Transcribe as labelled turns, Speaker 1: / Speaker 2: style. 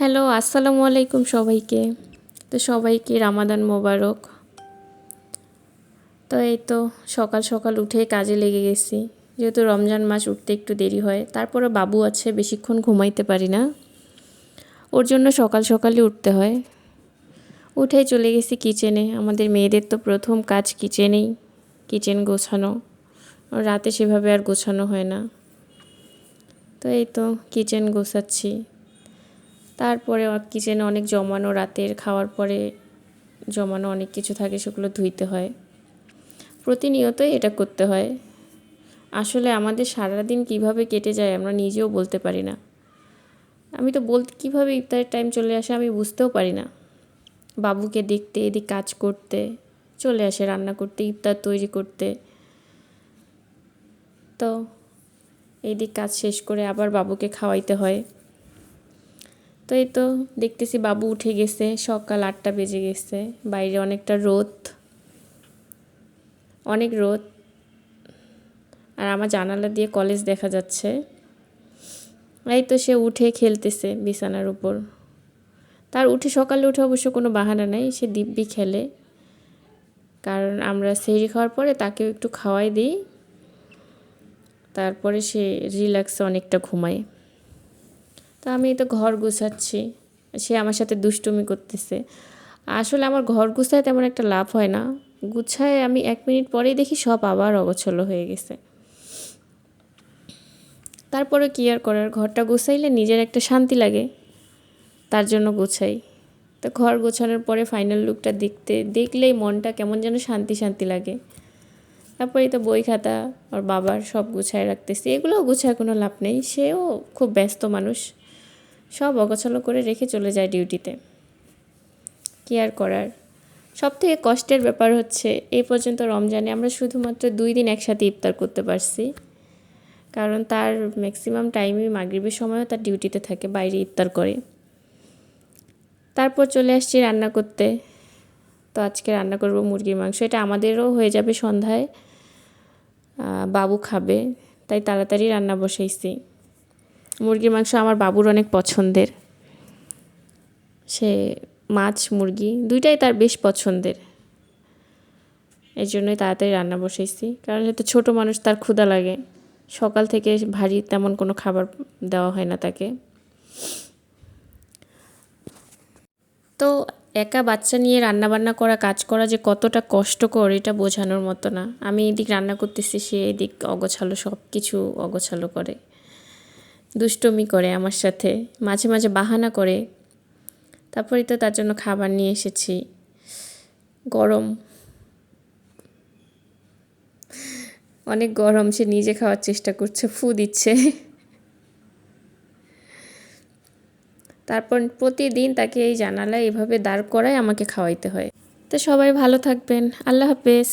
Speaker 1: Hello, আসসালামু আলাইকুম সবাইকে। তো সবাইকে রামাদান মোবারক। তো এই তো সকাল সকাল উঠে কাজে লেগে গেছি, যেহেতু রমজান মাস উঠতে একটু দেরি হয়। তারপরে বাবু আছে, বেশিক্ষণ ঘুমাইতে পারি না, ওর জন্য সকাল সকালই উঠতে হয়। উঠেই চলে গেছি কিচেনে। আমাদের মেয়েদের তো প্রথম কাজ কিচেনেই, কিচেন গোছানো। রাতে সেভাবে আর গোছানো হয় না। তো এই তো কিচেন গোছাচ্ছি। তারপরে কিচেনে অনেক জমানো, রাতের খাওয়ার পরে জমানো অনেক কিছু থাকে, সেগুলো ধুইতে হয়। প্রতিনিয়তই এটা করতে হয়। আসলে আমাদের সারাদিন কিভাবে কেটে যায় আমরা নিজেও বলতে পারি না। আমি তো কীভাবে ইফতারের টাইম চলে আসে আমি বুঝতেও পারি না। বাবুকে দেখতে, এদিক কাজ করতে চলে আসে, রান্না করতে, ইফতার তৈরি করতে। তো এইদিক কাজ শেষ করে আবার বাবুকে খাওয়াইতে হয়। তো এই তো দেখতেছি বাবু উঠে গেছে, সকাল 8টা বেজে গেছে। বাইরে অনেকটা রোদ, অনেক রোদ। আর আমার জানালা দিয়ে কলেজ দেখা যাচ্ছে। এই তো সে উঠে খেলতেছে বিছানার উপর। তার সকালে উঠে অবশ্য কোনো বাহানা নাই, সে দিব্যি খেলে। কারণ আমরা সেহরি খাওয়ার পরে তাকেও একটু খাওয়াই দিই, তারপরে সে রিল্যাক্সে অনেকটা ঘুমায়। তো আমি তো ঘর গুছাচ্ছি, সে আমার সাথে দুষ্টুমি করতেছে। আসলে আমার ঘর গুছায় তেমন একটা লাভ হয় না। গুছায় আমি 1 মিনিট পরেই দেখি সব আবার অগোছালো হয়ে গেছে। তারপরে কি আর করার, ঘরটা গুছাইলে নিজের একটা শান্তি লাগে, তার জন্য গোছাই। তো ঘর গোছানোর পরে ফাইনাল লুকটা দেখলেই মনটা কেমন যেন শান্তি শান্তি লাগে। তারপরে তো বই খাতা আর বাবার সব গুছায় রাখতেছি। এগুলোও গুছায় কোনো লাভ নেই, সেও খুব ব্যস্ত মানুষ, সব অগোছালো করে রেখে চলে যায় ডিউটিতে। কি আর করার। সবথেকে কষ্টের ব্যাপার হচ্ছে এই পর্যন্ত রমজানে আমরা শুধুমাত্র 2 দিন একসাথে ইফতার করতে পারছি। কারণ তার ম্যাক্সিমাম টাইমই মাগরিবের সময়ও তার ডিউটিতে থাকে, বাইরে ইফতার করে। তারপর চলে আসছি রান্না করতে। তো আজকে রান্না করব মুরগির মাংস। এটা আমাদেরও হয়ে যাবে সন্ধ্যায়, বাবু খাবে, তাই তাড়াতাড়ি রান্না বসাইছি। মুরগির মাংস আমার বাবুর অনেক পছন্দের, সে মাছ মুরগি দুইটাই তার বেশ পছন্দের। এই জন্যই তাড়াতাড়ি রান্না বসাইছি, কারণ যেহেতু ছোটো মানুষ, তার ক্ষুধা লাগে। সকাল থেকে ভারী তেমন কোনো খাবার দেওয়া হয় না তাকে। তো একা বাচ্চা নিয়ে রান্নাবান্না করা, কাজ করা যে কতটা কষ্টকর এটা বোঝানোর মতো না। আমি এদিক রান্না করতেছি, সে এদিক অগোছালো, সব কিছু অগোছালো করে, দুষ্টুমি করে আমার সাথে, মাঝে মাঝে বাহানা করে। তারপরে তো তার জন্য খাবার নিয়ে এসেছি। গরম, অনেক গরম, সে নিজে খাওয়ার চেষ্টা করছে, ফু দিচ্ছে। তারপর প্রতিদিন তাকে এই জানালায় এভাবে দাঁড় করায় আমাকে খাওয়াইতে হয়। তো সবাই ভালো থাকবেন, আল্লাহ হাফেজ।